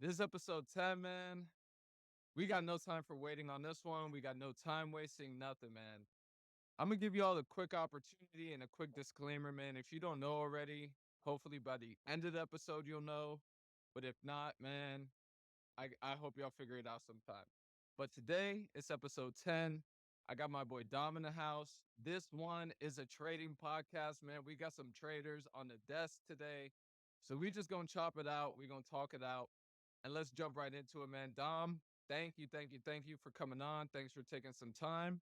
This is episode 10, man. We got no time for waiting on this one. We got no time wasting, nothing, man. I'm going to give you all a quick opportunity and a quick disclaimer, man. If you don't know already, hopefully by the end of the episode, you'll know. But if not, man, I hope y'all figure it out sometime. But today, it's episode 10. I got my boy Dom in the house. This one is a trading podcast, man. We got some traders on the desk today. So we just going to chop it out. We're going to talk it out. And let's jump right into it, man. Dom, thank you for coming on. Thanks for taking some time.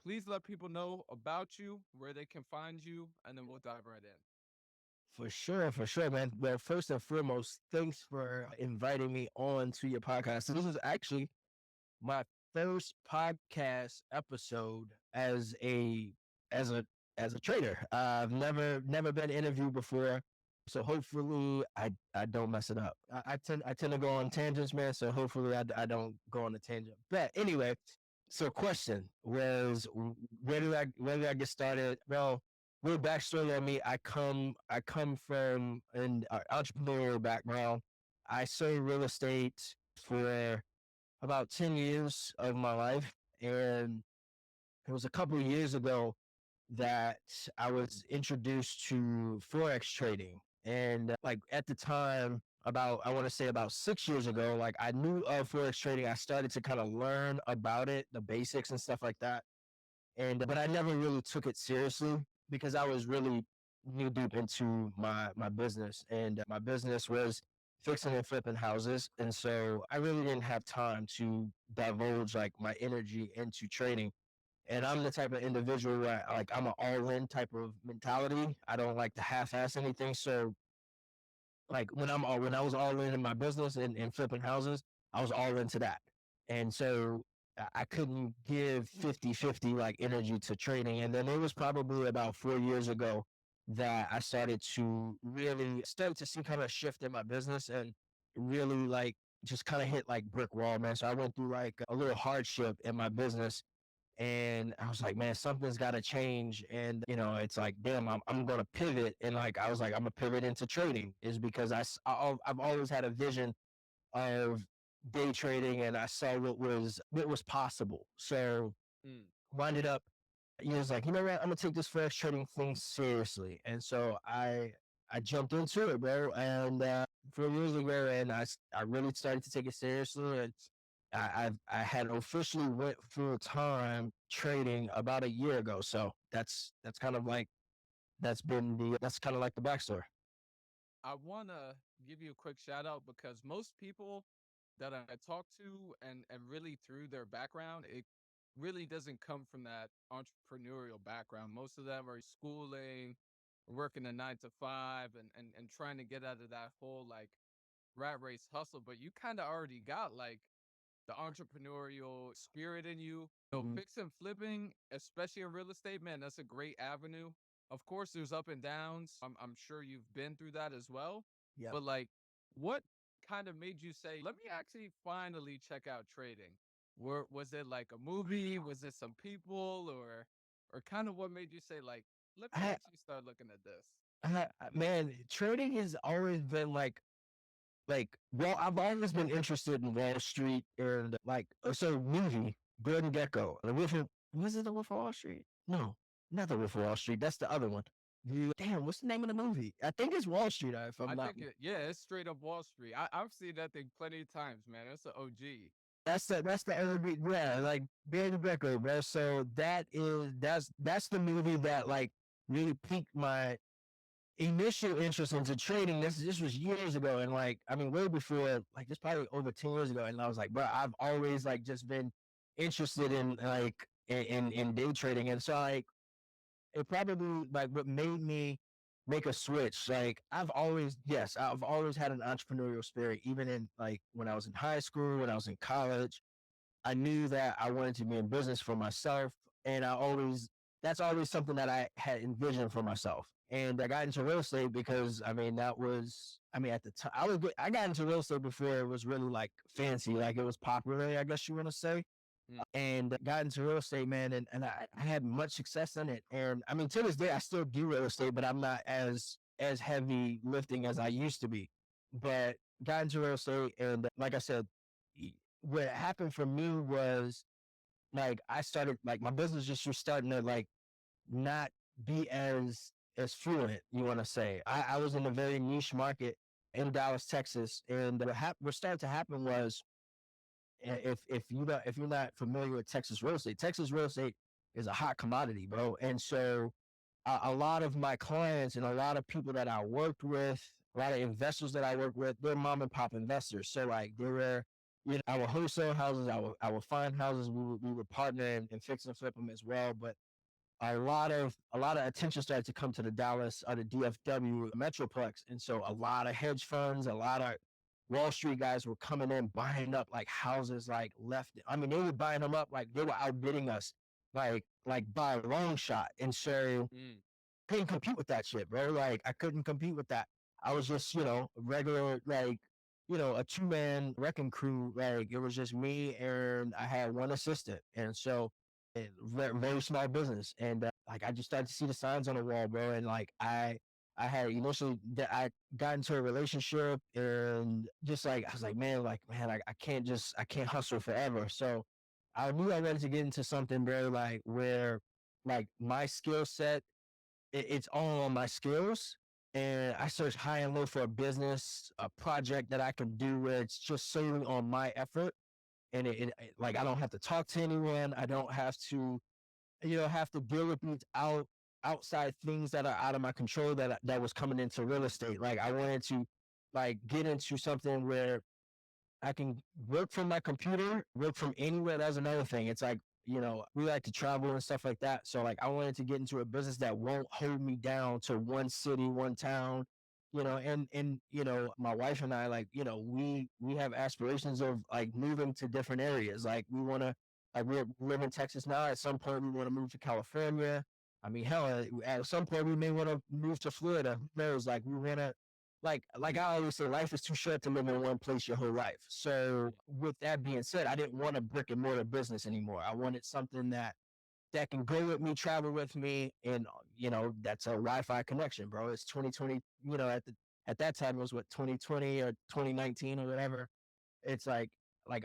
Please let people know about you, where they can find you, and then we'll dive right in. For sure, man. Well, first and foremost, thanks for inviting me on to your podcast. So this is actually my first podcast episode as a as a trader. I've never been interviewed before, so hopefully I don't mess it up. I tend to go on tangents, man. So hopefully I don't go on a tangent. But anyway, so question was where did I get started? Well, little backstory on me. I come from an entrepreneurial background. I sold real estate for about 10 years of my life. And it was a couple of years ago that I was introduced to Forex trading. And like at the time, I want to say about 6 years ago, like I knew of Forex trading. I started to kind of learn about it, the basics and stuff like that. But I never really took it seriously because I was really knee deep into my business, and my business was fixing and flipping houses, and so I really didn't have time to divulge like my energy into trading. And I'm the type of individual where like I'm an all in type of mentality. I don't like to half ass anything. So like when I was all in my business and flipping houses, I was all into that. And so I couldn't give 50-50 like energy to trading. And then it was probably about 4 years ago that I started to really start to see kind of shift in my business and really like just kind of hit like brick wall, man. So I went through like a little hardship in my business, and I was like, man, something's got to change. And it's like, damn, I'm gonna pivot. And like I was like, I'm gonna pivot into trading, is because I've always had a vision of day trading, and I saw what was possible. So Mm. winded up, was like, you know what, I'm gonna take this fresh trading thing seriously. And so I jumped into it, bro. And for years ago, and I really started to take it seriously. And I had officially went full time trading about a year ago. So that's kind of like that's kind of like the backstory. I want to give you a quick shout out because most people that I talk to and really through their background, it really doesn't come from that entrepreneurial background. Most of them are schooling, working a 9 to 5, and trying to get out of that whole like rat race hustle. But you kind of already got like the entrepreneurial spirit in you. So Mhm. fix and flipping, especially in real estate, man, that's a great avenue. Of course, there's up and downs. I'm sure you've been through that as well. Yep. But like, what kind of made you say, let me actually finally check out trading? Was it like a movie? Was it some people, or kind of what made you say like, let me I, actually start looking at this? man, trading has always been well, I've always been interested in Wall Street and like so movie Gordon Gecko. Was it the Wolf of Wall Street? No, not the Wolf of Wall Street. That's the other one. Damn, what's the name of the movie? I think it's Wall Street. If I'm I not, think yeah, it's straight up Wall Street. I've seen that thing plenty of times, man. It's an OG. that's the other, yeah, like Gordon Gecko, man. So that's the movie that like really piqued my initial interest into trading. This was years ago, and like I mean, way before, like this probably over 10 years ago. And I was like, bro, I've always like just been interested in like in day trading, and so like it probably like what made me make a switch. Like I've always had an entrepreneurial spirit, even in like when I was in high school, when I was in college. I knew that I wanted to be in business for myself, and that's always something that I had envisioned for myself. And I got into real estate because at the time I got into real estate before it was really like fancy, like it was popular, I guess you want to say. Mm. And got into real estate, man, and I had much success in it. And I mean, to this day, I still do real estate, but I'm not as heavy lifting as I used to be. But got into real estate, and like I said, what happened for me was like I started like my business just was starting to like not be as fluent. You want to say I was in a very niche market in Dallas, Texas, and what started to happen was if you're not familiar with Texas real estate is a hot commodity, bro. And so a lot of my clients and a lot of people that I worked with, a lot of investors that I work with, they're mom and pop investors. So like they were, I would wholesale houses, I would find houses, we would partner and fix and flip them as well. But a lot of attention started to come to the Dallas or the DFW Metroplex, and so a lot of hedge funds, a lot of Wall Street guys were coming in buying up like houses like left. I mean, they were buying them up like they were outbidding us, like by a long shot. And so Mm, couldn't compete with that shit, bro. Like I couldn't compete with that. I was just, regular like, a two-man wrecking crew. Like it was just me and I had one assistant. And so very, very small business. And like I just started to see the signs on the wall, bro. And like I had initially that I got into a relationship and just like I was like, man, I can't hustle forever. So I knew I wanted to get into something, bro, like where like my skill set it's all on my skills. And I search high and low for a business, a project that I can do where it's just solely on my effort. And like, I don't have to talk to anyone. I don't have to, have to deal with these outside things that are out of my control that was coming into real estate. Like I wanted to like get into something where I can work from my computer, work from anywhere. That's another thing. It's like, we like to travel and stuff like that. So like I wanted to get into a business that won't hold me down to one city, one town, and my wife and I like, we have aspirations of like moving to different areas. Like we want to like we live in Texas now. At some point we want to move to California. I mean, hell, at some point we may want to move to Florida. Who knows? Like we want to like I always say, life is too short to live in one place your whole life. So with that being said, I didn't want a brick and mortar business anymore. I wanted something that can go with me, travel with me, and that's a Wi-Fi connection, bro. It's 2020. At that time it was what 2020 or 2019 or whatever. It's like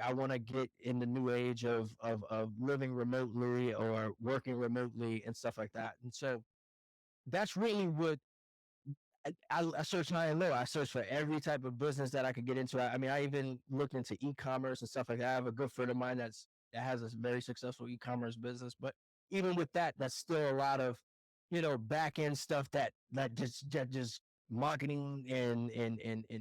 I want to get in the new age of living remotely or working remotely and stuff like that. And so that's really what I searched high and low. I searched for every type of business that I could get into. I mean, I even looked into e-commerce and stuff like that. I have a good friend of mine that has a very successful e-commerce business, but even with that, that's still a lot of, back end stuff that just marketing and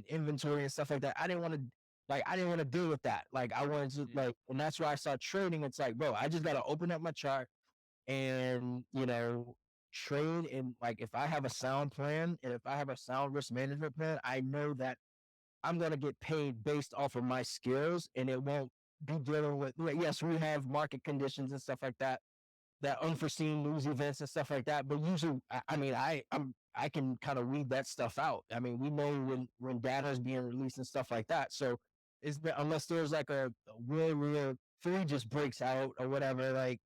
inventory and stuff like that. I didn't want to deal with that. Like I wanted to mm, like, and that's why I started trading. It's like, bro, I just got to open up my chart and trade and like if I have a sound plan and if I have a sound risk management plan, I know that I'm gonna get paid based off of my skills and it won't be dealing with yes, we have market conditions and stuff like that, that unforeseen news events and stuff like that. But usually I mean I can kind of read that stuff out. I mean, we know when data is being released and stuff like that. So unless there's like a real food just breaks out or whatever, like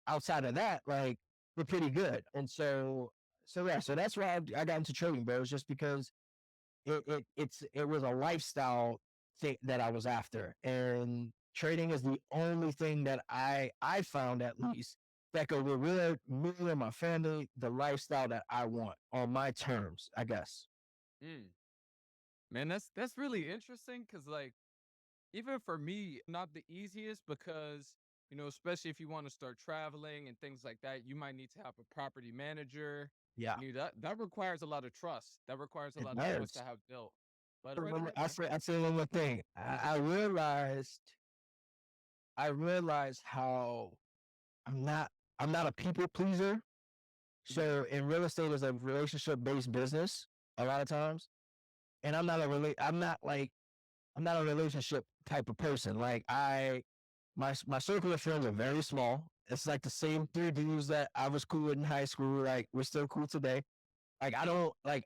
outside of that, like we're pretty good. And so yeah, so that's why I got into trading, bro. It was just because it was a lifestyle thing that I was after, and trading is the only thing that I found at least that could really me and my family the lifestyle that I want on my terms, I guess. mm. Man, that's really interesting because like even for me, not the easiest because, especially if you want to start traveling and things like that, you might need to have a property manager. Yeah, That requires a lot of trust. That requires a it lot of trust to does. have built. But right ahead, man. I say one more thing. I realized how I'm not I'm not a people pleaser. Mhm, So in real estate is a relationship based business a lot of times. And I'm not a relationship type of person. Like my circle of friends are very small. It's like the same three dudes that I was cool with in high school. Like we're still cool today. Like I don't like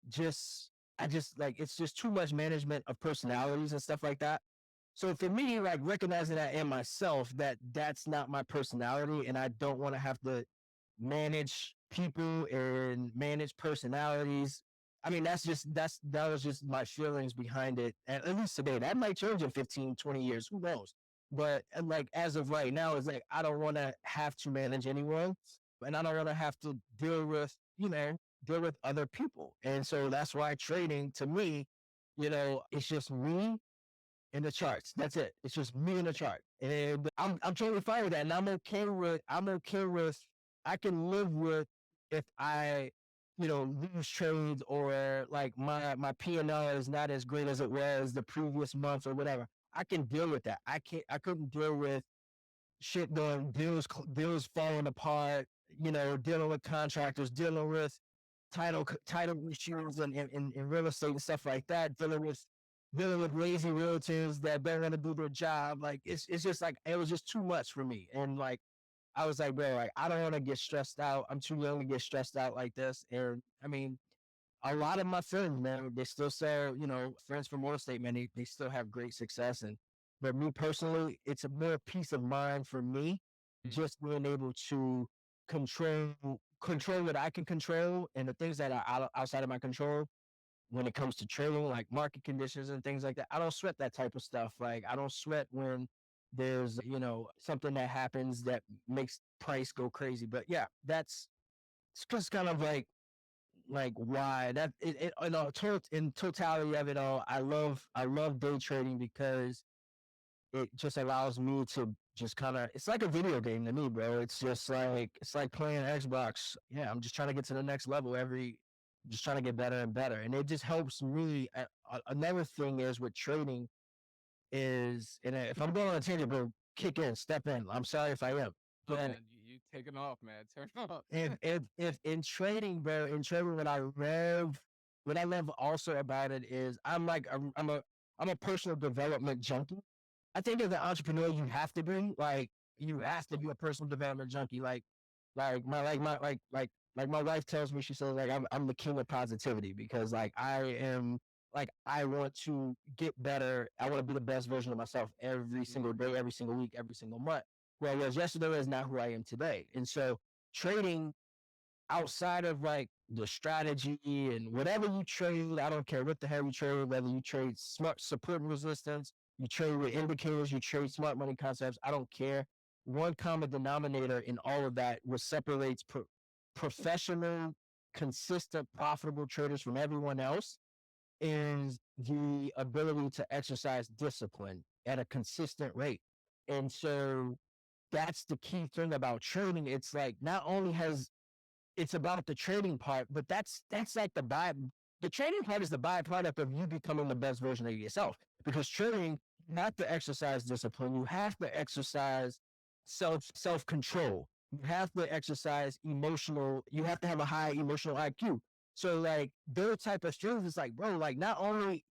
just I just like it's just too much management of personalities and stuff like that. So for me, like recognizing that in myself that that's not my personality, and I don't want to have to manage people and manage personalities. I mean, that was just my feelings behind it. At least today, that might change in 15, 20 years. Who knows? But like as of right now, it's like I don't want to have to manage anyone, and I don't want to have to deal with deal with other people. And so that's why trading to me, it's just me in the charts. That's it. It's just me in the chart, and I'm totally fine with that. And I'm okay with I can live with if I lose trades or like my P&L is not as great as it was the previous month or whatever. I can deal with that. I couldn't deal with shit going deals falling apart. Dealing with contractors, dealing with title issues and real estate and stuff like that. Dealing with lazy realtors that better to do their job. Like it's just like it was just too much for me. And like I was like, bro, like I don't want to get stressed out. I'm too young to get stressed out like this. And I mean, a lot of my friends, man, they still say, friends from real estate, man, they still have great success. And but me personally, it's a more peace of mind for me, Mm, just being able to control control what I can control and the things that are outside of my control when it comes to trading, like market conditions and things like that. I don't sweat that type of stuff. Like I don't sweat when there's, something that happens that makes price go crazy. But yeah, that's it's just kind of like why that in totality of it all. I love day trading because it just allows me to just kind of it's like a video game to me, bro. It's like playing Xbox. Yeah, I'm just trying to get to the next level just trying to get better and better, and it just helps me. Another thing is with trading is, and if I'm going on a tangent, bro, kick in, step in. I'm sorry if I am, oh but man, you taking off, man. Turn off. if in trading, bro, in trading, what I love also about it is I'm a personal development junkie. I think as an entrepreneur, you have to be like you have to be a personal development junkie. Like my wife tells me, she says like I'm the king of positivity because like I want to get better. I want to be the best version of myself every single Mm, day, every single week, every single month. Well, whereas yesterday is not who I am today, and so trading outside of like the strategy and whatever you trade, I don't care what the hell you trade, whether you trade smart support and resistance, you trade with indicators, you trade smart money concepts, I don't care. One common denominator in all of that, what separates professional, consistent, profitable traders from everyone else is the ability to exercise discipline at a consistent rate. And so that's the key thing about trading. It's like not only has it's about the trading part, but that's like the trading part is the byproduct of you becoming the best version of yourself. Because trading, you have to exercise discipline. You have to exercise self control. You have to exercise emotional. You have to have a high emotional IQ. So like their type of skills is like, bro, like not only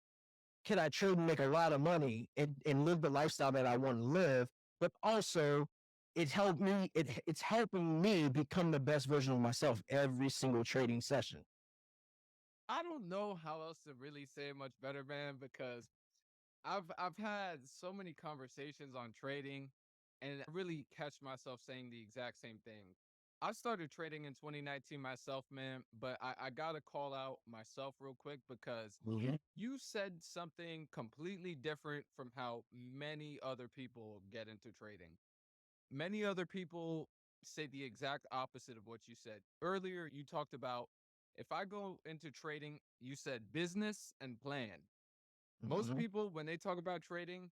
can I trade and make a lot of money and live the lifestyle that I want to live, but also it's helping me become the best version of myself every single trading session. I don't know how else to really say it much better, man, because I've had so many conversations on trading and I really catch myself saying the exact same thing. I started trading in 2019 myself, man, but I gotta call out myself real quick because Mhm. you said something completely different from how many other people get into trading. Many other people say the exact opposite of what you said. Earlier, you talked about if I go into trading, you said business and plan. Most Mhm. people, when they talk about trading,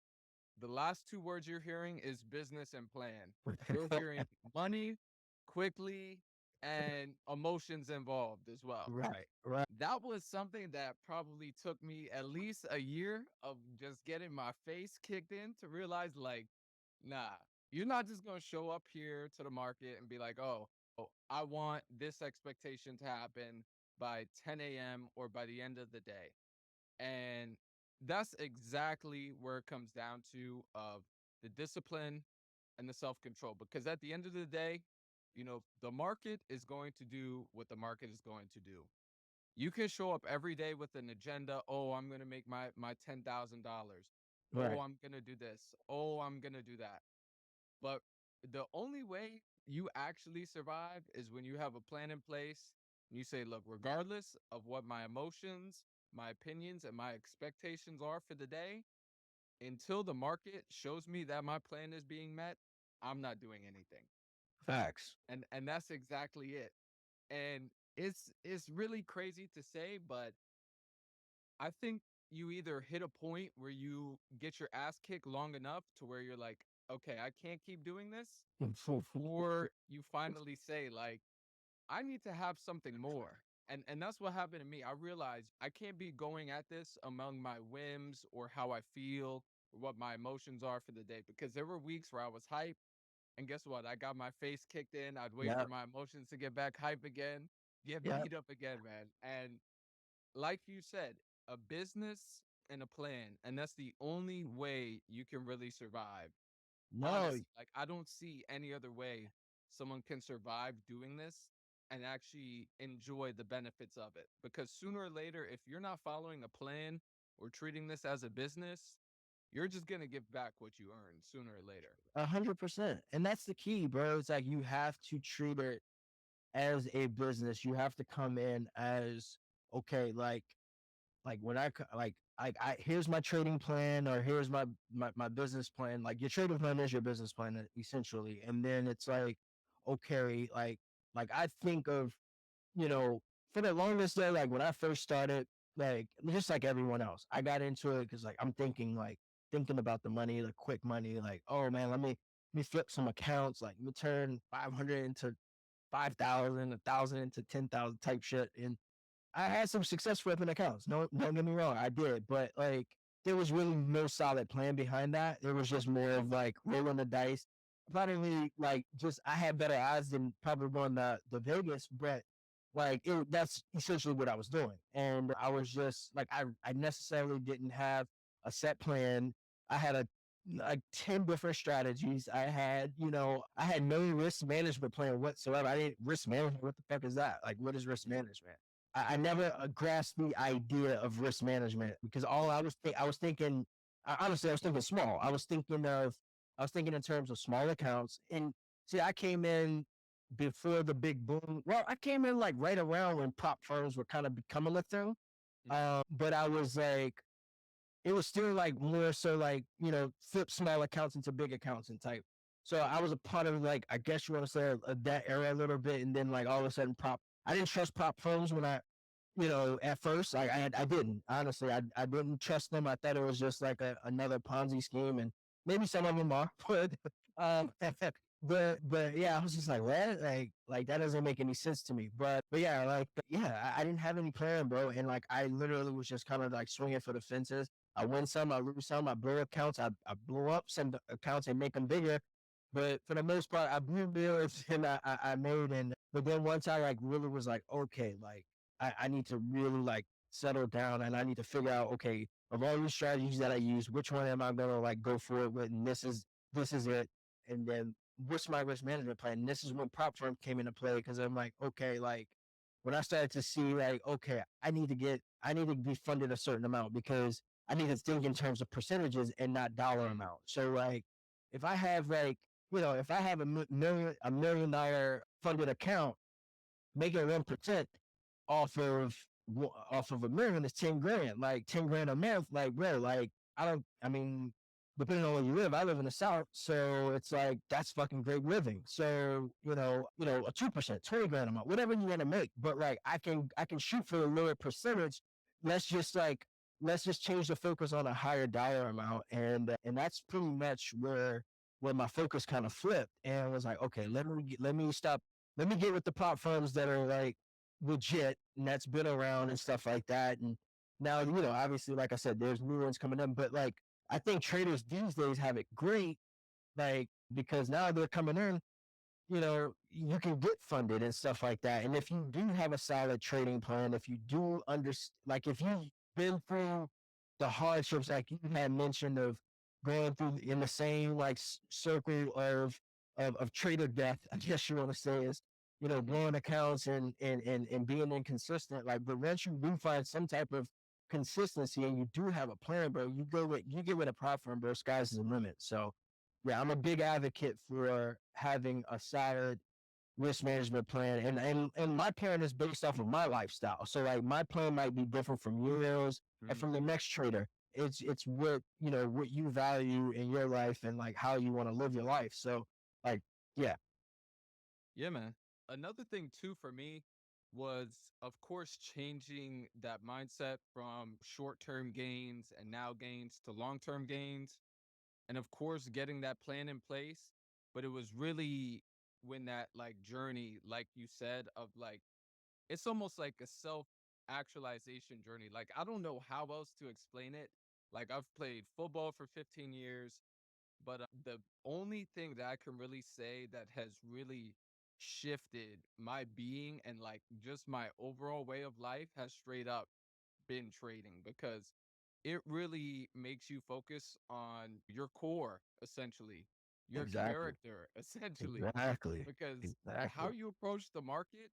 the last two words you're hearing is business and plan. You're hearing money, quickly, and emotions involved as well. Right, right, That was something that probably took me at least a year of just getting my face kicked in to realize, like, nah, you're not just going to show up here to the market and be like, oh, I want this expectation to happen by 10 a.m. or by the end of the day. And that's exactly where it comes down to of the discipline and the self-control. Because at the end of the day, the market is going to do what the market is going to do. You can show up every day with an agenda. Oh, I'm gonna make my $10,000. Oh, right. I'm gonna do this. Oh, I'm gonna do that. But the only way you actually survive is when you have a plan in place You say, look, regardless of what my emotions, my opinions, and my expectations are for the day, until the market shows me that my plan is being met, I'm not doing anything. Facts. And that's exactly it. And it's really crazy to say, but I think you either hit a point where you get your ass kicked long enough to where you're like, okay, I can't keep doing this, or you finally say like, I need to have something more. And that's what happened to me. I realized I can't be going at this among my whims or how I feel or what my emotions are for the day, because there were weeks where I was hype, and guess what? I got my face kicked in. I'd wait for Yep. my emotions to get back hype again, get Yep. beat up again, man. And like you said, a business and a plan, and that's the only way you can really survive. No, Honestly, like I don't see any other way someone can survive doing this and actually enjoy the benefits of it. Because sooner or later, if you're not following a plan or treating this as a business, you're just gonna give back what you earned sooner or later. 100%. And that's the key, bro. It's like you have to treat it as a business. You have to come in as okay, like when I here's my trading plan or here's my business plan. Like your trading plan is your business plan essentially. And then it's like, okay, like I think of, you know, for the longest day, like when I first started, like just like everyone else, I got into it because like I'm thinking about the money, the quick money, like, oh man, let me flip some accounts, like let me turn 500 into 5,000, 1,000 into 10,000 type shit. And I had some success flipping accounts. No, don't get me wrong, I did, but like there was really no solid plan behind that. It was just more of like rolling the dice. Finally, like just I had better odds than probably going the Vegas, but like that's essentially what I was doing, and I was just like I necessarily didn't have a set plan. I had like 10 different strategies. I had no risk management plan whatsoever. I didn't risk management. What the fuck is that? Like, what is risk management? I never grasped the idea of risk management because all I was thinking, honestly, I was thinking small. I was thinking in terms of small accounts. And see, I came in before the big boom. Well, I came in like right around when prop firms were kind of becoming a thing. Mm. But I was like, it was still like more so like, flip small accounts into big accounts and type. So I was a part of like, I guess you want to say that era a little bit. And then like all of a sudden I didn't trust prop firms when at first I didn't, honestly, I didn't trust them. I thought it was just like another Ponzi scheme, and maybe some of them are, but um, but yeah, I was just like, what? Like that doesn't make any sense to me. But yeah, like yeah, I didn't have any plan, bro, and like I literally was just kind of like swinging for the fences. I win some, I lose some. I blow accounts, I blow up some accounts and make them bigger. But for the most part, I blew bills and I made, and but then once I like really was like, okay, like I need to really like settle down and I need to figure out, okay, of all these strategies that I use, which one am I gonna like go for it with? And this is it. And then what's my risk management plan? And this is when prop firm came into play because I'm like, okay, like when I started to see like, okay, I need to be funded a certain amount because I need to think in terms of percentages and not dollar amount. So like if I have like, if I have a $1 million funded account, making 1% off of off of a million is 10 grand. Like 10 grand a month. Like bro, like I mean, depending on where you live, I live in the South, so it's like that's fucking great living. So a 2%, 20 grand a month, whatever you want to make. But like I can shoot for a lower percentage. Let's just like let's just change the focus on a higher dollar amount, and that's pretty much where my focus kind of flipped, and I was like, okay, let me get with the prop firms that are like legit and that's been around and stuff like that. And now, obviously, like I said, there's new ones coming in, but like I think traders these days have it great, like because now they're coming in, you can get funded and stuff like that. And if you do have a solid trading plan, if you do like if you've been through the hardships, like you had mentioned of going through in the same like circle of trader death, I guess you want to say is, blowing accounts and being inconsistent. Like, but once you do find some type of consistency and you do have a plan, bro, you get with a prop firm, bro, sky's the limit. So yeah, I'm a big advocate for having a solid risk management plan, and my plan is based off of my lifestyle. So like my plan might be different from yours and Mhm. from the next trader. It's what what you value in your life and like how you want to live your life. So like yeah, Yeah, man. Another thing too for me was, of course, changing that mindset from short-term gains and now gains to long-term gains. And of course, getting that plan in place. But it was really when that like journey, like you said, of like, it's almost like a self actualization journey. Like, I don't know how else to explain it. Like, I've played football for 15 years. But the only thing that I can really say that has really shifted my being and like just my overall way of life has straight up been trading, because it really makes you focus on your core, essentially, your exactly, character, essentially, exactly, because how exactly, you approach the market,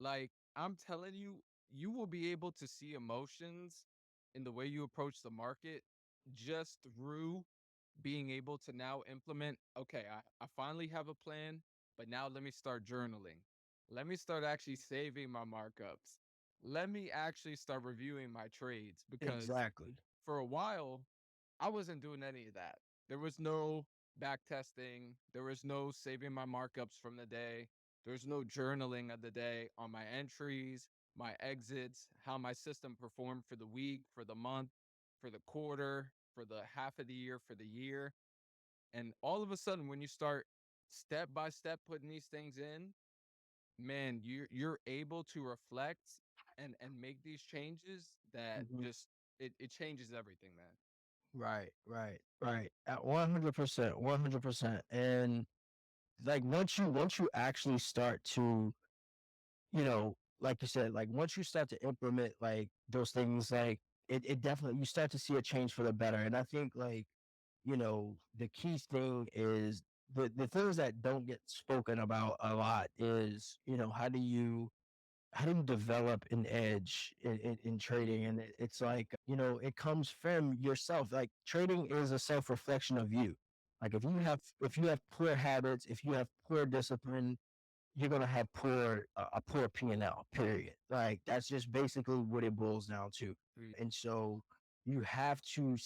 like, I'm telling you, you will be able to see emotions in the way you approach the market just through being able to now implement, okay, I finally have a plan, but now let me start journaling. Let me start actually saving my markups. Let me actually start reviewing my trades, because exactly. for a while, I wasn't doing any of that. There was no back testing. There was no saving my markups from the day. There's no journaling of the day on my entries, my exits, how my system performed for the week, for the month, for the quarter, for the half of the year, for the year. And all of a sudden, when you start step by step putting these things in, man, you're able to reflect and make these changes that Mhm. just it changes everything, man. Right, right, right. At 100%, 100%. And like once you actually start to, like you said, like once you start to implement like those things, like it definitely you start to see a change for the better. And I think like, the key thing is the things that don't get spoken about a lot is, how do you develop an edge in trading? And it's like, it comes from yourself. Like trading is a self-reflection of you. Like if you have poor habits, if you have poor discipline, you're gonna have a poor P&L, period. Like that's just basically what it boils down to. Mm. And so you have to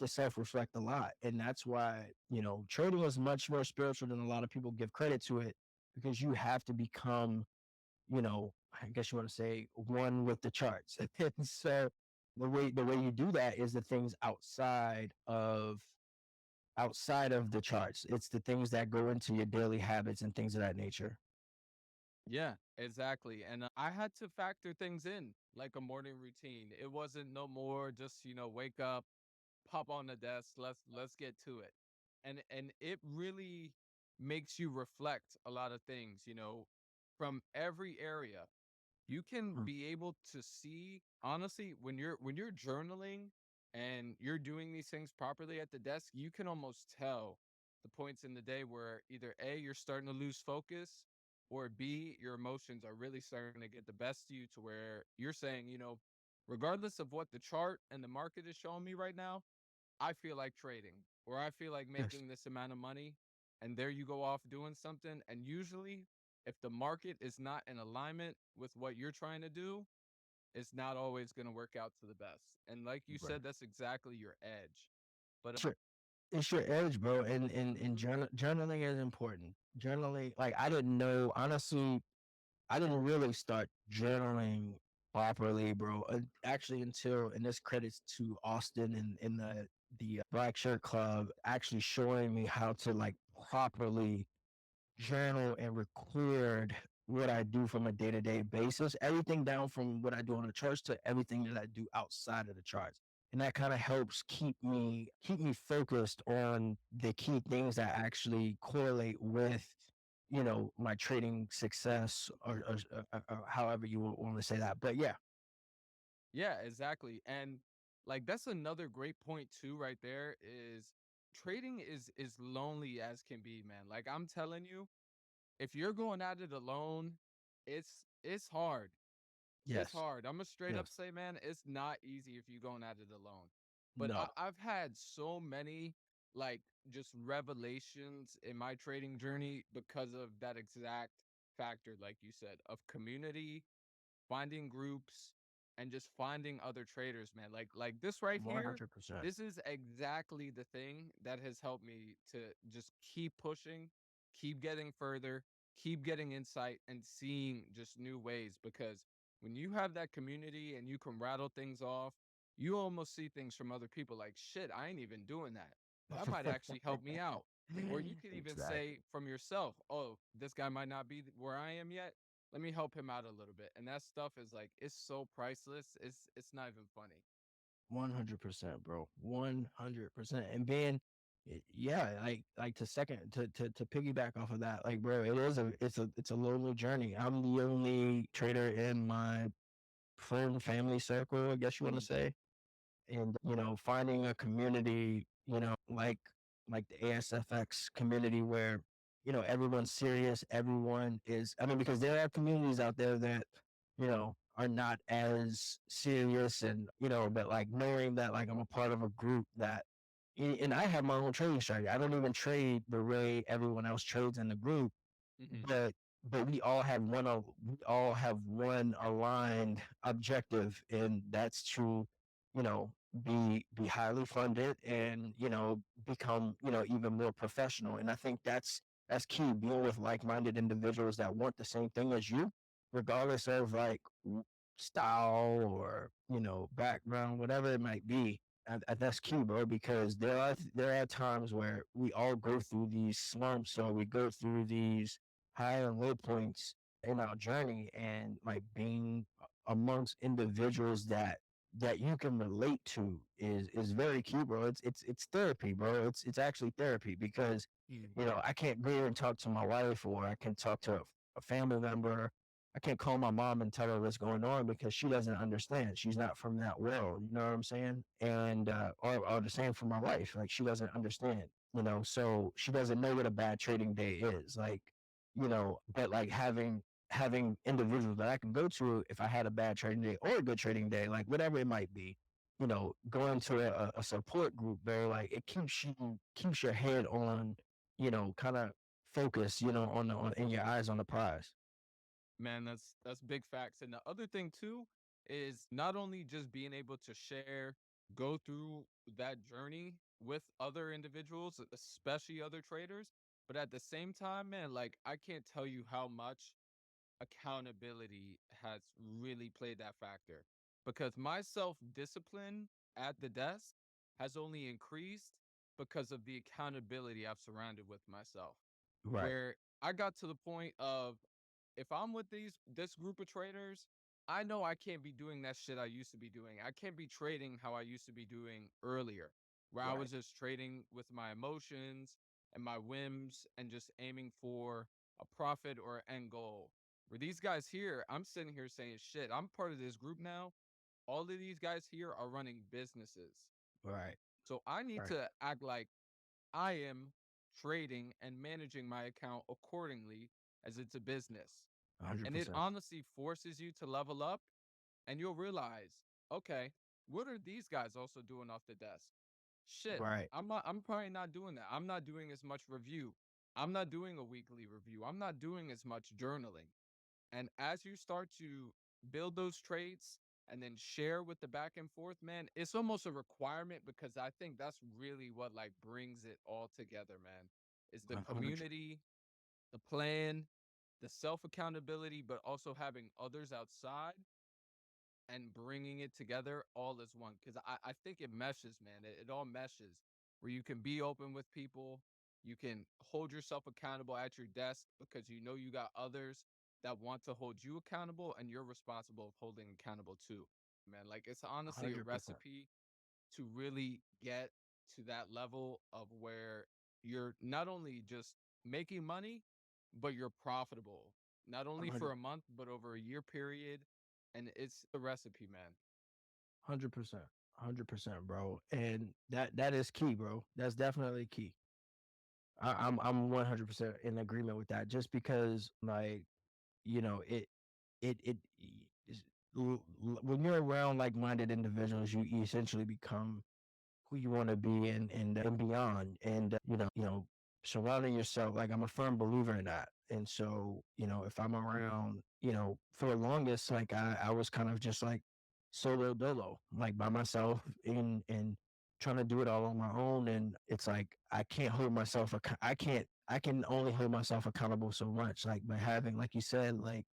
self-reflect a lot. And that's why, trading is much more spiritual than a lot of people give credit to it, because you have to become, I guess you want to say, one with the charts. And so the way you do that is the things outside of the charts. It's the things that go into your daily habits and things of that nature. Yeah, exactly. And I had to factor things in like a morning routine. It wasn't no more just, wake up, pop on the desk, let's get to it. And it really makes you reflect a lot of things, from every area. You can Mm. be able to see, honestly, when you're journaling and you're doing these things properly at the desk, you can almost tell the points in the day where either A, you're starting to lose focus, or B, your emotions are really starting to get the best of you, to where you're saying, regardless of what the chart and the market is showing me right now, I feel like trading, or I feel like Yes. making this amount of money. And there you go off doing something. And usually, if the market is not in alignment with what you're trying to do, it's not always going to work out to the best. And like you Right. said, that's exactly your edge. But Sure. It's your edge, bro. And mhm, journaling is important. Journaling, like I didn't know, honestly, I didn't really start journaling properly, bro. Actually, and this credits to Austin and in the Black Shirt Club actually showing me how to like properly journal and record what I do from a day-to-day basis, everything down from what I do on the charts to everything that I do outside of the charts. And that kind of helps keep me focused on the key things that actually correlate with, my trading success, or however you want to say that. But yeah, yeah, exactly. And like that's another great point too, right there, is trading is lonely as can be, man. Like, I'm telling you, if you're going at it alone, it's hard. It's yes, hard. Imma straight up yes, say, man, it's not easy if you're going at it alone. But no, I've had so many like just revelations in my trading journey because of that exact factor, like you said, of community, finding groups, and just finding other traders, man. Like this right here, 100%. this is exactly the thing that has helped me to just keep pushing, keep getting further, keep getting insight and seeing just new ways, because when you have that community and you can rattle things off, you almost see things from other people like, shit, I ain't even doing that. That might actually help me out. Or you could even say Exactly. from yourself, oh, this guy might not be where I am yet, let me help him out a little bit. And that stuff is like, it's so priceless. It's not even funny. 100%, bro. 100%. And being, yeah, like to second to piggyback off of that, like, bro, it's a lonely journey. I'm the only trader in my friend family circle, I guess you want to Mhm. say. And finding a community, like the ASFX community where everyone's serious, everyone is. I mean, because there are communities out there that are not as serious, and but like knowing that like I'm a part of a group that, and I have my own trading strategy. I don't even trade the way everyone else trades in the group, Mhm. but we all have one aligned objective, and that's to be highly funded, and become even more professional. And I think that's key, being with like-minded individuals that want the same thing as you, regardless of like style or background, whatever it might be. That's key, bro, because there are times where we all go through these slumps, or we go through these high and low points in our journey, and like being amongst individuals that you can relate to is very key, bro. It's therapy, bro. It's actually therapy, because I can't go and talk to my wife, or I can talk to a family member. I can't call my mom and tell her what's going on, because she doesn't understand. She's not from that world. You know what I'm saying? And or the same for my wife. Like, she doesn't understand. So she doesn't know what a bad trading day is. Like, but like having individuals that I can go to if I had a bad trading day or a good trading day, like whatever it might be, going to a support group there, like it keeps your head on, kind of focus, on in your eyes on the prize. Man, that's big facts. And the other thing too is not only just being able to share, go through that journey with other individuals, especially other traders, but at the same time, man, like I can't tell you how much accountability has really played that factor, because my self discipline at the desk has only increased because of the accountability I've surrounded with myself. Right, Where I got to the point of, if I'm with this group of traders, I know I can't be doing that shit I used to be doing. I can't be trading how I used to be doing earlier, where I right, was just trading with my emotions and my whims and just aiming for a profit or an end goal. Where these guys here, I'm sitting here saying, shit, I'm part of this group now. All of these guys here are running businesses. right, So I need right. to act like I am trading and managing my account accordingly, as it's a business. And it 100%. honestly forces you to level up, and you'll realize, okay, what are these guys also doing off the desk? Shit, Right. I'm probably not doing that. I'm not doing as much review. I'm not doing a weekly review. I'm not doing as much journaling. And as you start to build those traits and then share with the back and forth, man, it's almost a requirement, because I think that's really what like brings it all together, man. Is the 100. community, the plan, the self accountability, but also having others outside and bringing it together all as one. Because I think it meshes, man. It all meshes, where you can be open with people. You can hold yourself accountable at your desk because you know you got others that want to hold you accountable, and you're responsible of holding accountable too. Man, like it's honestly a 100%. recipe to really get to that level of where you're not only just making money, but you're profitable, not only 100. for a month, but over a year period. And it's the recipe, man. 100%. 100%, bro. And that is key, bro. That's definitely key. I'm 100% in agreement with that. Just because, like, it is, when you're around like-minded individuals, you essentially become who you want to be and beyond. And surrounding yourself. Like I'm a firm believer in that. And so, if I'm around, for the longest, like I was kind of just like solo dolo, like by myself and trying to do it all on my own. And it's like I can't hold myself. I can only hold myself accountable so much. Like by having, like you said, like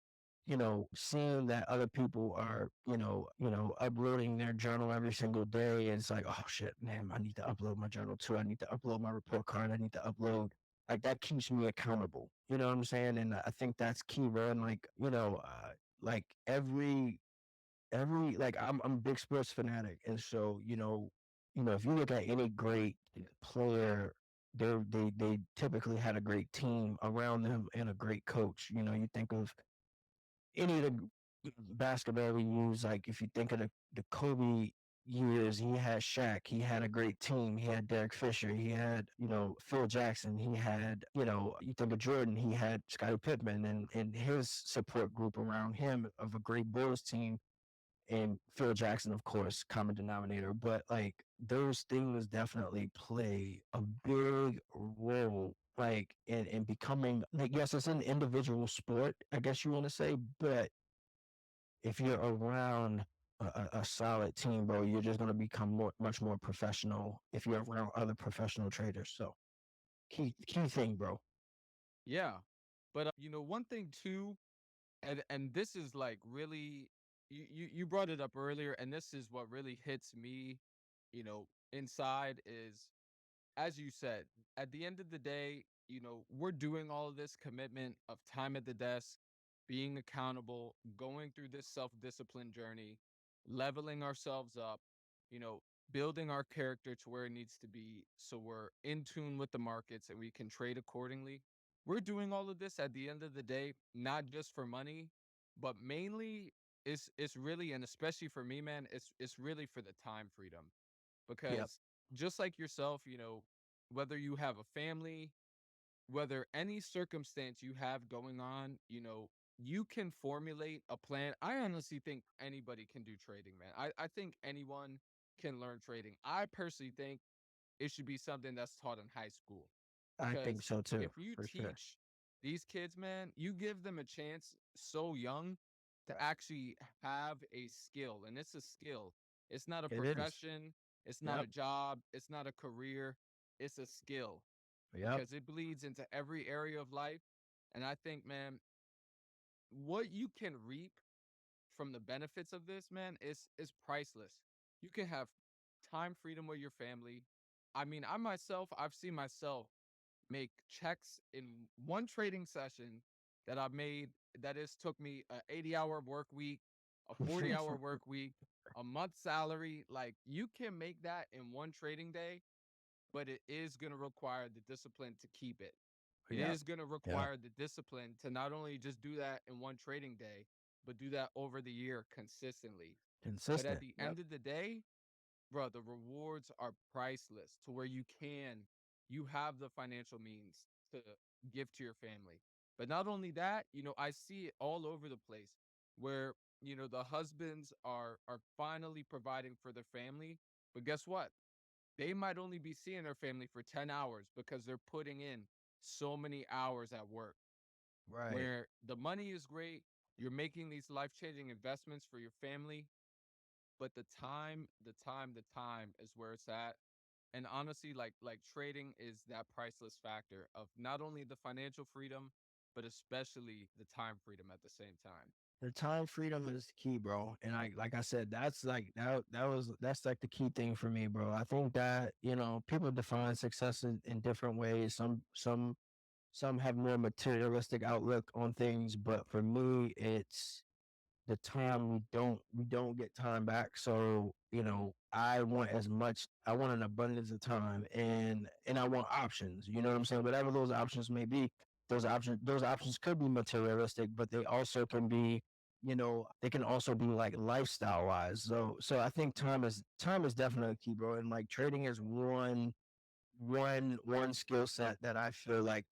seeing that other people are, uploading their journal every single day. And it's like, oh shit, man, I need to upload my journal too. I need to upload my report card. I need to upload. Like that keeps me accountable. You know what I'm saying? And I think that's key, man. Like, like every like I'm a big sports fanatic. And so, if you look at any great player, they typically had a great team around them and a great coach. You think of any of the basketball we use, like if you think of the Kobe years, he had Shaq, he had a great team, he had Derek Fisher, he had, Phil Jackson, he had, you think of Jordan, he had Scottie Pippen and his support group around him of a great Bulls team. And Phil Jackson, of course, common denominator, but like those things definitely play a big role, like in becoming like yes, it's an individual sport, I guess you want to say, but if you're around a solid team, bro, you're just gonna become much more professional if you're around other professional traders. So key thing, bro. Yeah. But one thing too, and this is like really you brought it up earlier, and this is what really hits me, inside is, as you said, at the end of the day, we're doing all of this commitment of time at the desk, being accountable, going through this self discipline journey, leveling ourselves up, you know, building our character to where it needs to be so we're in tune with the markets and we can trade accordingly. We're doing all of this at the end of the day, not just for money, but mainly it's really, and especially for me, man, it's really for the time freedom, Yep, because just like yourself, whether you have a family, whether any circumstance you have going on, you can formulate a plan. I honestly think anybody can do trading, man. I think anyone can learn trading. I personally think it should be something that's taught in high school, I think because so too, if you for sure. teach these kids, man, you give them a chance so young to actually have a skill. And it's a skill, it's not a It is. profession, it's not a Yep, job, it's not a career, it's a skill, yep. because it bleeds into every area of life. And I think, man, what you can reap from the benefits of this, man, is priceless. You can have time freedom with your family. I mean, I've seen myself make checks in one trading session that I've made that is took me a 80-hour work week, a 40-hour work week, a month salary. Like, you can make that in one trading day, but it is going to require the discipline to keep it. It Yep, is going to yep. require the discipline to not only just do that in one trading day, but do that over the year consistently. But at Consistent. the Yep. end of the day, bro, the rewards are priceless to where you have the financial means to give to your family. But not only that, I see it all over the place where, the husbands are finally providing for their family. But guess what? They might only be seeing their family for 10 hours because they're putting in so many hours at work, Right. where the money is great. You're making these life-changing investments for your family, but the time is where it's at. And honestly, like trading is that priceless factor of not only the financial freedom, but especially the time freedom at the same time. The time freedom is key, bro. And like I said, that's like that's like the key thing for me, bro. I think that, people define success in different ways. Some have more materialistic outlook on things, but for me, it's the time we don't get time back. So, I want an abundance of time and I want options. You know what I'm saying? Whatever those options may be, those options could be materialistic, but they also can be, they can also be like lifestyle wise. So I think time is definitely key, bro. And like trading is one skill set that I feel like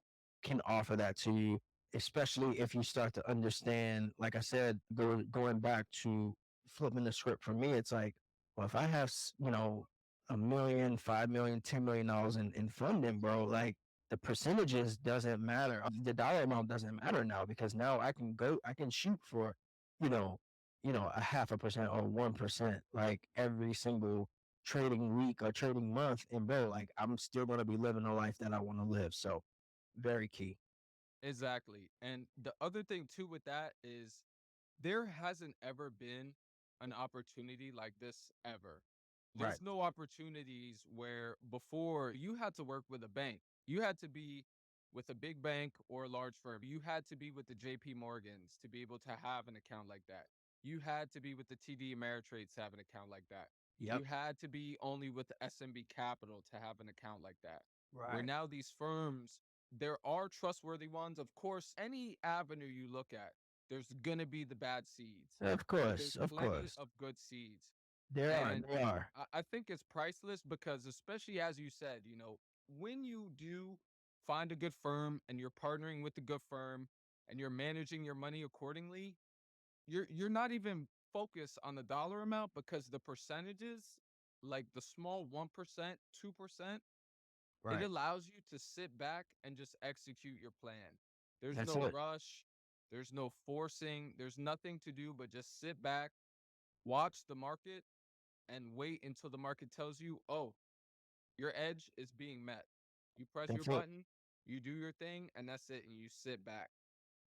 can offer that to you, especially if you start to understand. Like I said, going back to flipping the script for me, it's like, well, if I have a million, 5 million, $10 million in funding, bro, like the percentages doesn't matter. The dollar amount doesn't matter now because now I can shoot for, you know, a 0.5% or 1%, like every single trading week or trading month. And bro, like I'm still gonna be living the life that I want to live. So very key. Exactly. And the other thing too with that is there hasn't ever been an opportunity like this ever. Right. There's no opportunities where before you had to work with a bank. You had to be with a big bank or a large firm. You had to be with the JP Morgans to be able to have an account like that. You had to be with the TD Ameritrade to have an account like that. Yep. You had to be only with the SMB Capital to have an account like that. Where Right. now these firms, there are trustworthy ones. Of course, any avenue you look at, there's going to be the bad seeds, Of but course. there's Of plenty course. of good seeds. There are. And They are. I think it's priceless because, especially as you said, when you do find a good firm and you're partnering with a good firm and you're managing your money accordingly, you're not even focused on the dollar amount because the percentages, like the small 1%, 2%, it Right. allows you to sit back and just execute your plan. There's That's no it. rush, there's no forcing, there's nothing to do but just sit back, watch the market, and wait until the market tells you, oh, your edge is being met. You press your That's it. button, you do your thing, and that's it, and you sit back.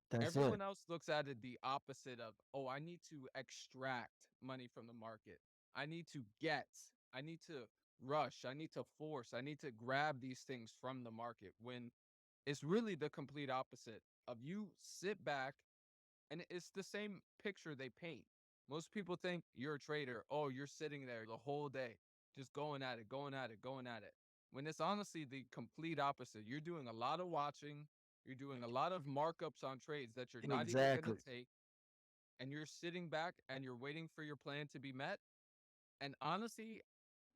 That's it. Everyone else looks at it the opposite of, oh, I need to extract money from the market. I need to get, I need to rush, I need to force, I need to grab these things from the market when it's really the complete opposite of you sit back and it's the same picture they paint. Most people think you're a trader. Oh, you're sitting there the whole day, just going at it, going at it, going at it. When it's honestly the complete opposite. You're doing a lot of watching, you're doing a lot of markups on trades that you're not even going to Exactly. take, and you're sitting back and you're waiting for your plan to be met. And honestly,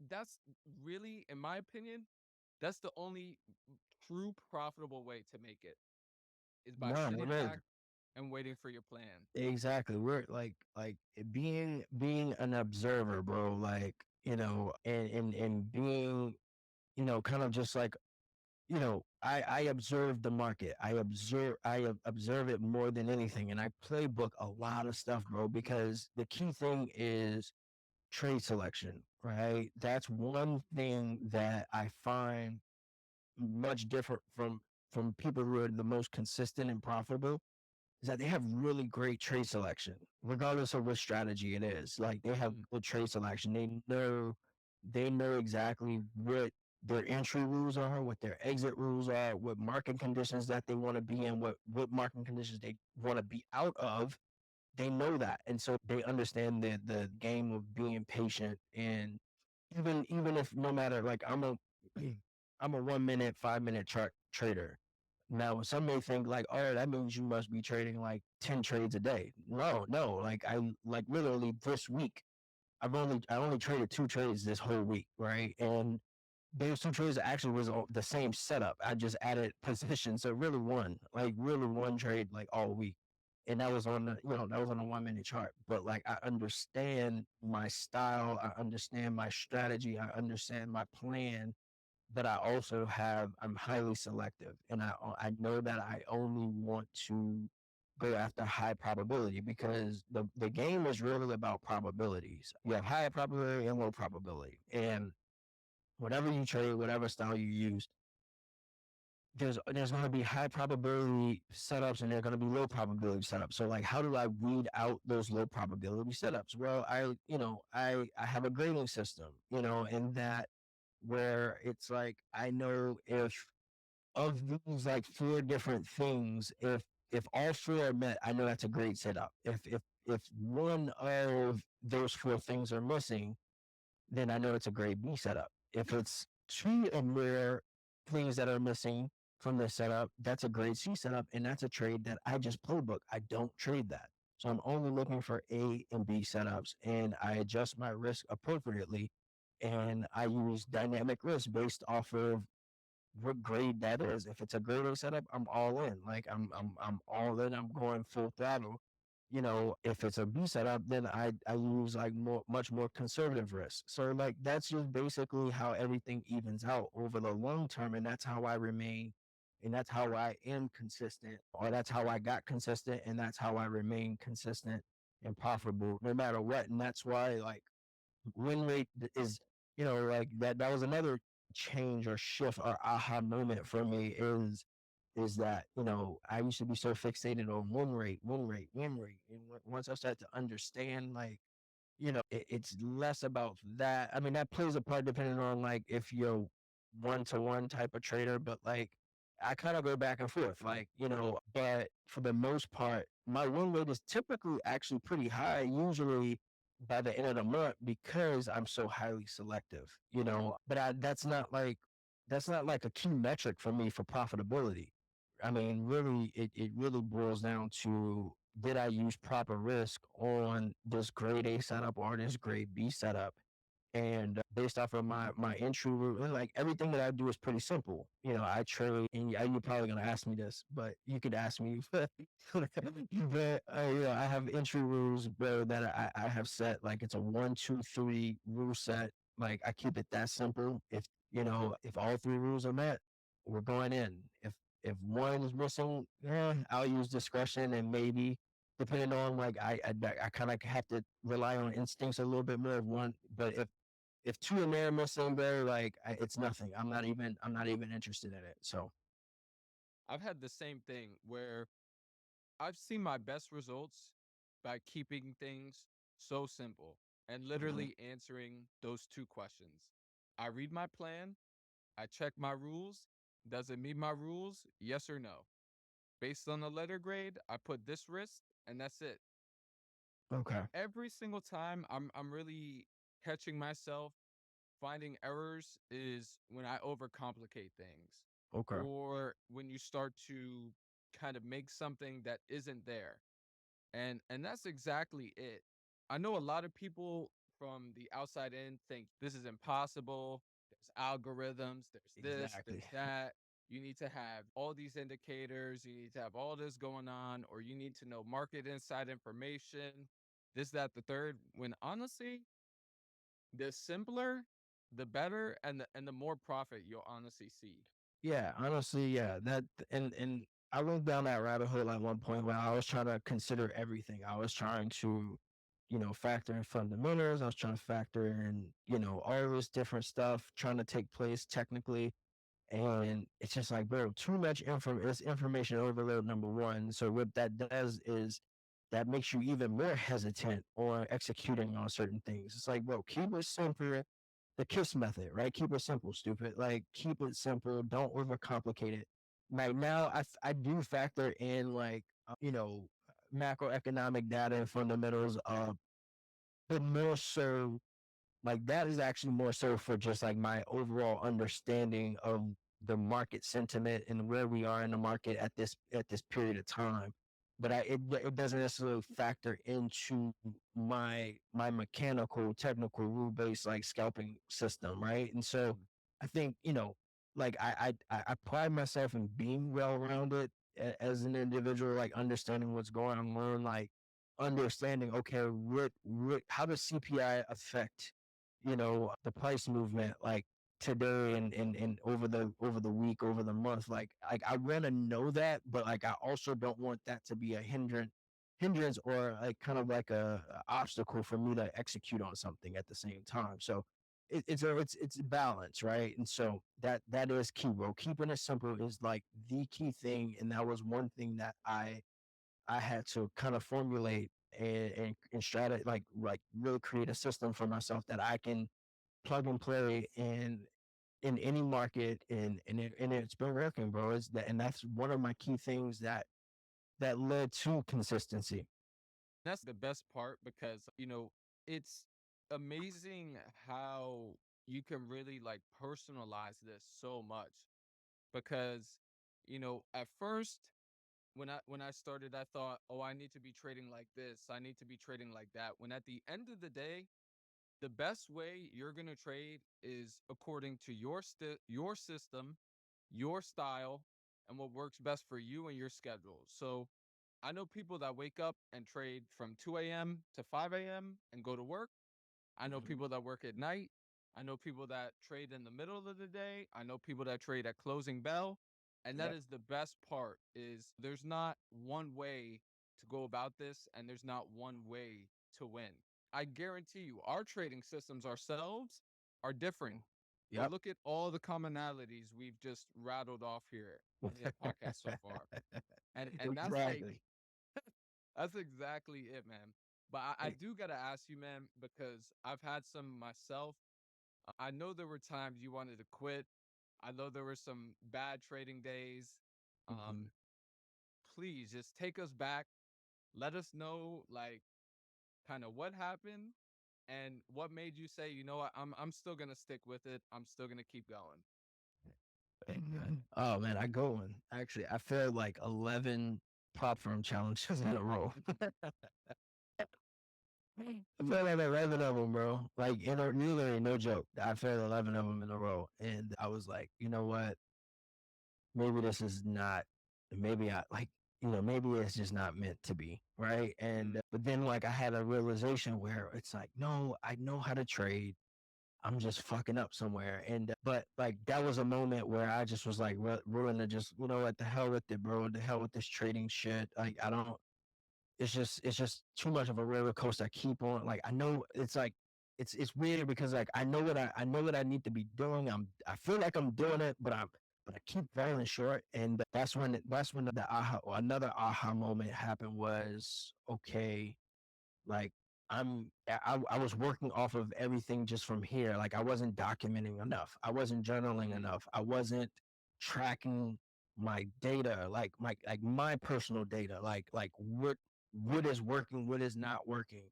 that's really, in my opinion, that's the only true profitable way to make it is by No, sitting it is. back and waiting for your plan. Exactly. We're like being an observer, bro. Like, and being, kind of just like, I observe the market. I observe it more than anything. And I playbook a lot of stuff, bro, because the key thing is trade selection, right? That's one thing that I find much different from people who are the most consistent and profitable is that they have really great trade selection, regardless of what strategy it is. Like they have Mm, good trade selection. They know exactly what their entry rules are, what their exit rules are, what market conditions that they want to be in, what market conditions they want to be out of. They know that, and so they understand the game of being patient. And even if no matter, like I'm a 1 minute, 5 minute chart trader. Now, some may think like, oh, that means you must be trading like 10 trades a day. No, no. Like like literally this week, I only traded 2 trades this whole week, right? And those 2 trades actually was the same setup. I just added position, so really one trade like all week, and that was on a 1 minute chart. But like I understand my style, I understand my strategy, I understand my plan, but I also I'm highly selective, and I know that I only want to go after high probability because the game is really about probabilities. You have high probability and low probability, and whatever you trade, whatever style you use, there's going to be high probability setups and there's going to be low probability setups. So like, how do I weed out those low probability setups? Well, I have a grading system, in that where it's like I know if of these like 4 different things, if all 4 are met, I know that's a great setup. If one of those 4 things are missing, then I know it's a grade B setup. If it's 2 of rare things that are missing from the setup, that's a grade C setup, and that's a trade that I just playbook. I don't trade that. So I'm only looking for A and B setups, and I adjust my risk appropriately, and I use dynamic risk based off of what grade that is. If it's a grade A setup, I'm all in. Like I'm all in. I'm going full throttle. if it's a B setup, then I use like much more conservative risk. So like that's just basically how everything evens out over the long term, and that's how I remain, and that's how I am consistent, or that's how I got consistent, and that's how I remain consistent and profitable no matter what. And that's why like win rate is, like that was another change or shift or aha moment for me is that, I used to be so fixated on win rate. And once I started to understand, like, it's less about that. I mean, that plays a part depending on like if you're one to one type of trader, but like I kind of go back and forth, like, but for the most part, my win rate is typically actually pretty high, usually by the end of the month because I'm so highly selective, but that's not like a key metric for me for profitability. I mean, really, it really boils down to did I use proper risk on this grade A setup or this grade B setup? And based off of my entry route, and like everything that I do is pretty simple. I trade, and you're probably gonna ask me this, but you could ask me. But I have entry rules, bro, that I have set. Like it's a 1, 2, 3 rule set. Like I keep it that simple. If all three rules are met, we're going in. If one is missing, I'll use discretion and maybe depending on like I kind of have to rely on instincts a little bit more. Of one, but if two in there missing, there like it's nothing. I'm not even interested in it. So I've had the same thing where I've seen my best results by keeping things so simple and mhm. literally answering those two questions. I read my plan, I check my rules. Does it meet my rules? Yes or no? Based on the letter grade, I put this risk and that's it. Okay, Every single time I'm really catching myself finding errors is when I overcomplicate things okay, or when you start to kind of make something that isn't there. And that's exactly it. I know a lot of people from the outside in think this is impossible. There's algorithms, there's this, exactly. there's that. You need to have all these indicators, you need to have all this going on, or you need to know market inside information, this, that, the third. When honestly, the simpler, the better, and the more profit you'll honestly see. Yeah, honestly, yeah. And I went down that rabbit hole at one point where I was trying to consider everything. I was trying to, factor in fundamentals. I was trying to factor in, all this different stuff trying to take place technically. And it's just like, bro, too much it's information overload, number one. So what that does is that makes you even more hesitant on executing on certain things. It's like, bro, keep it simple, the KISS method, right? Keep it simple, stupid. Like, keep it simple. Don't overcomplicate it. Like now, I do factor in like, macroeconomic data and fundamentals, but more so like that is actually more so for just like my overall understanding of the market sentiment and where we are in the market at this period of time. But it doesn't necessarily factor into my mechanical technical rule based like scalping system, right? And so I think like I pride myself in being well rounded as an individual, like understanding what's going on, like understanding okay, how does CPI affect the price movement like today and over the week, over the month. Like I wanna know that, but like I also don't want that to be a hindrance or like kind of like a obstacle for me to execute on something at the same time. So it's a balance, right? And so that is key, bro. Keeping it simple is like the key thing. And that was one thing that I had to kind of formulate and strategy like really create a system for myself that I can plug and play in any market and it's been working, bro. Is that and that's one of my key things that led to consistency. That's the best part because, it's amazing how you can really like personalize this so much because, at first when I started, I thought, "Oh, I need to be trading like this. I need to be trading like that." When at the end of the day, the best way you're going to trade is according to your system, your style, and what works best for you and your schedule. So, I know people that wake up and trade from 2 a.m. to 5 a.m. and go to work. I know Mhm. people that work at night. I know people that trade in the middle of the day. I know people that trade at closing bell. And that Yep. is the best part is there's not one way to go about this and there's not one way to win. I guarantee you our trading systems ourselves are different. But Yep. look at all the commonalities we've just rattled off here in the podcast so far. And Exactly. that's exactly it, man. But I Hey, do gotta ask you, man, because I've had some myself. I know there were times you wanted to quit. I know there were some bad trading days. mhm. Um, please just take us back. Let us know, like, kind of what happened and what made you say, you know what, I'm still gonna stick with it. I'm still gonna keep going. Oh man, I go one. Actually, I failed like 11 prop firm challenges in a row. I failed like 11 of them, bro. Like, literally, no joke. I failed 11 of them in a row. And I was like, you know what? Maybe this is not, maybe I like, maybe it's just not meant to be. Right. Mm, But then like I had a realization where it's like, no, I know how to trade. I'm just fucking up somewhere. But like that was a moment where I just was like willing to just, what the hell with it, bro? What the hell with this trading shit? Like I don't. It's just too much of a roller coaster. I keep on like I know it's like it's weird because like I know what I need to be doing. I feel like I'm doing it, but I keep falling short. And that's when the aha or another aha moment happened was okay, like I was working off of everything just from here. Like I wasn't documenting enough. I wasn't journaling mm, enough. I wasn't tracking my data, like my personal data, like what is working, what is not working.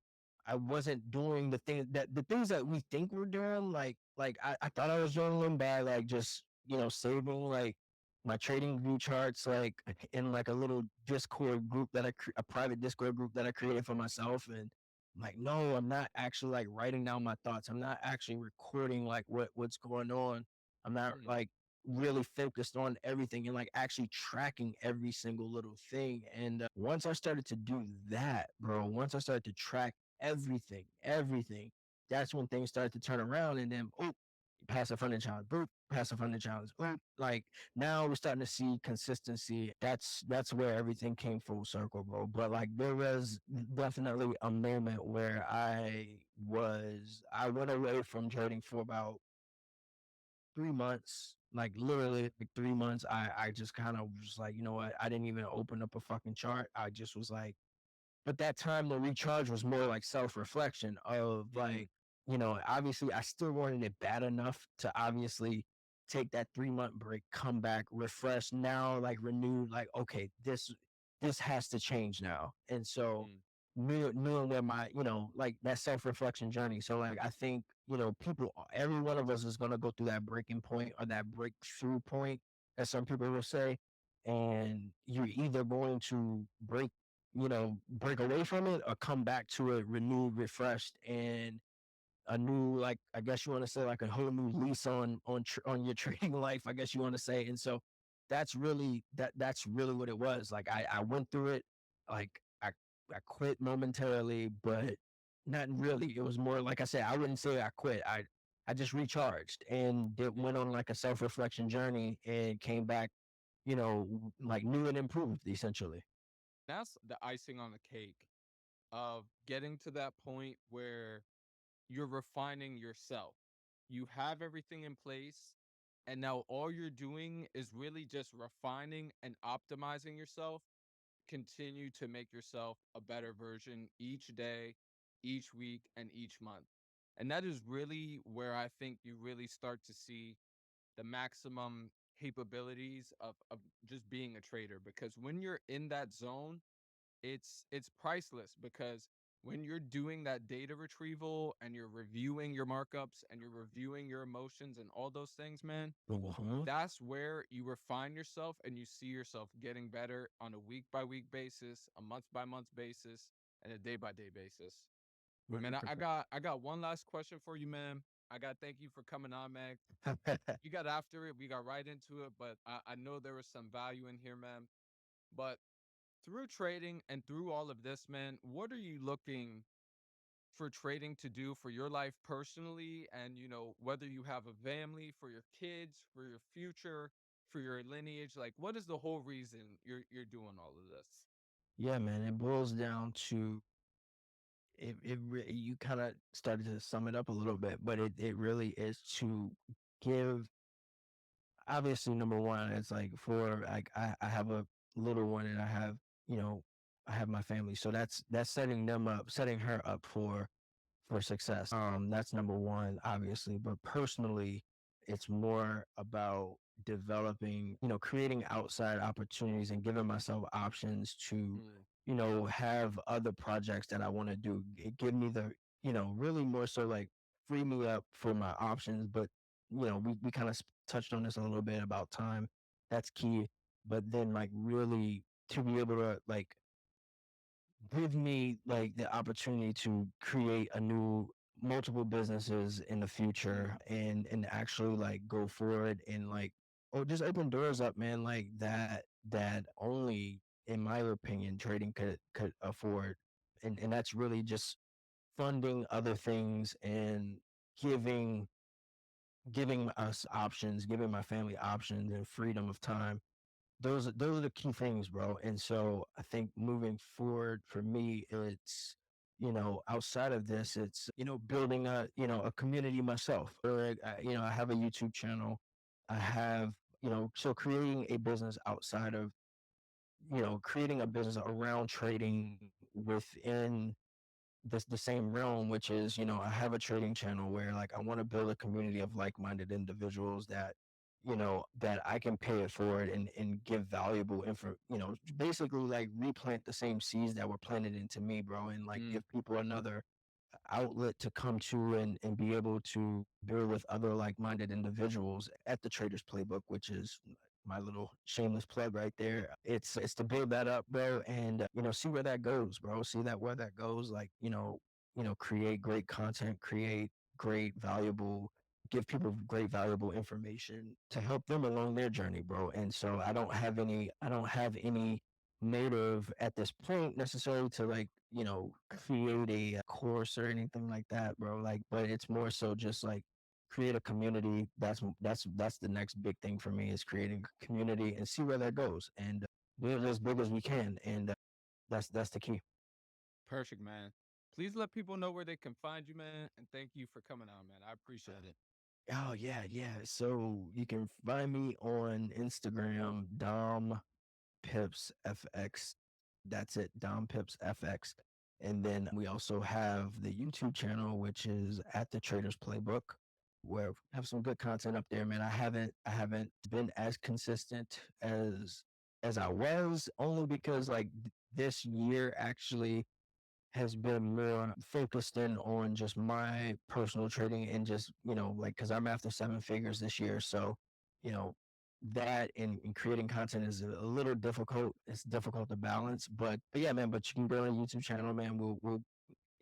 I wasn't doing the things that we think we're doing. I thought I was doing them bad, like just saving like my trading view charts like in like a little Discord group a private Discord group that I created for myself. And I'm like, no, I'm not actually like writing down my thoughts. I'm not actually recording like what's going on. I'm not mm, like really focused on everything and like actually tracking every single little thing. And once I started to do that, bro, once I started to track everything, that's when things started to turn around. And then, oh, passive funding challenge, boop, passive funding challenge, boop. Like now we're starting to see consistency. That's where everything came full circle, bro. But like there was definitely a moment where I went away from trading for about 3 months. Like literally like 3 months. I just kind of was like, you know what? I didn't even open up a fucking chart. I just was like, but that time the recharge was more like self-reflection of mm, like, obviously I still wanted it bad enough to obviously take that 3 month break, come back, refresh now, like renewed, like, okay, this has to change now. And so mm, knowing where like that self-reflection journey. So like I think, every one of us is gonna go through that breaking point or that breakthrough point, as some people will say. And you're either going to break away from it or come back to it renewed, refreshed, and a new, like I guess you want to say, like a whole new lease on your trading life, I guess you want to say. And so that's really what it was. Like I went through it, like I quit momentarily, but not really. It was more like I said, I wouldn't say I quit. I just recharged and went mm. on like a self-reflection journey and came back, like new and improved essentially. That's the icing on the cake of getting to that point where you're refining yourself. You have everything in place, and now all you're doing is really just refining and optimizing yourself. Continue to make yourself a better version each day, each week, and each month. And that is really where I think you really start to see the maximum capabilities of just being a trader. Because when you're in that zone, it's priceless because when you're doing that data retrieval and you're reviewing your markups and you're reviewing your emotions and all those things, man, Mhm. that's where you refine yourself and you see yourself getting better on a week by week basis, a month by month basis, and a day by day basis. Man, I got one last question for you, man. I got thank you for coming on, man. You got after it, we got right into it, but I know there was some value in here, man. But through trading and through all of this, man, what are you looking for trading to do for your life personally? And, whether you have a family, for your kids, for your future, for your lineage, like what is the whole reason you're doing all of this? Yeah, man, it boils down to you kind of started to sum it up a little bit, but it really is to give. Obviously, number one, it's like for like I have a little one, and I have, you know, I have my family, so that's setting them up, setting her up for success. That's number one, obviously. But personally, it's more about developing, creating outside opportunities and giving myself options to, Mm, have other projects that I want to do. Give me the, really more so like free me up for my options. But, we kind of touched on this a little bit about time. That's key. But then like really to be able to like give me like the opportunity to create a new multiple businesses in the future, mm, and actually like go forward and like, oh, just open doors up, man, like that only, in my opinion, trading could afford. And that's really just funding other things and giving giving us options, giving my family options and freedom of time. Those are the key things, bro. And so I think moving forward for me, it's, outside of this, it's, building a community myself. Or I have a YouTube channel. I have, so creating a business outside of, creating a business around trading within the same realm, which is, I have a trading channel where like I want to build a community of like-minded individuals that, that I can pay it forward and give valuable info, basically like replant the same seeds that were planted into me, bro, and like mm. give people another outlet to come to, and be able to build with other like-minded individuals at the Traders Playbook, which is my little shameless plug right there. It's to build that up, bro, and see where that goes, bro. See that where that goes, like, create great content, create great valuable, give people great valuable information to help them along their journey, bro. And so I don't have any motive at this point necessarily to like, create a course or anything like that, bro. Like, but it's more so just like create a community. That's the next big thing for me, is creating a community and see where that goes, and build as big as we can. And that's the key. Perfect, man. Please let people know where they can find you, man. And thank you for coming on, man. I appreciate it. Oh yeah, yeah. So you can find me on Instagram, Pips FX. That's it, Dom Pips FX. And then we also have the YouTube channel, which is at the Traders Playbook, where we have some good content up there, man. I haven't been as consistent as I was, only because like this year actually has been more focused in on just my personal trading, and just, like, because I'm after seven figures this year. So, you know, that and creating content is a little difficult. It's difficult to balance, but yeah, man. But you can go on a YouTube channel, man.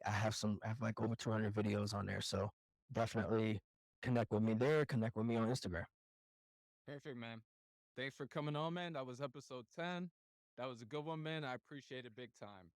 I have like over 200 videos on there. So definitely connect with me there. Connect with me on Instagram. Perfect, man. Thanks for coming on, man. That was episode 10. That was a good one, man. I appreciate it big time.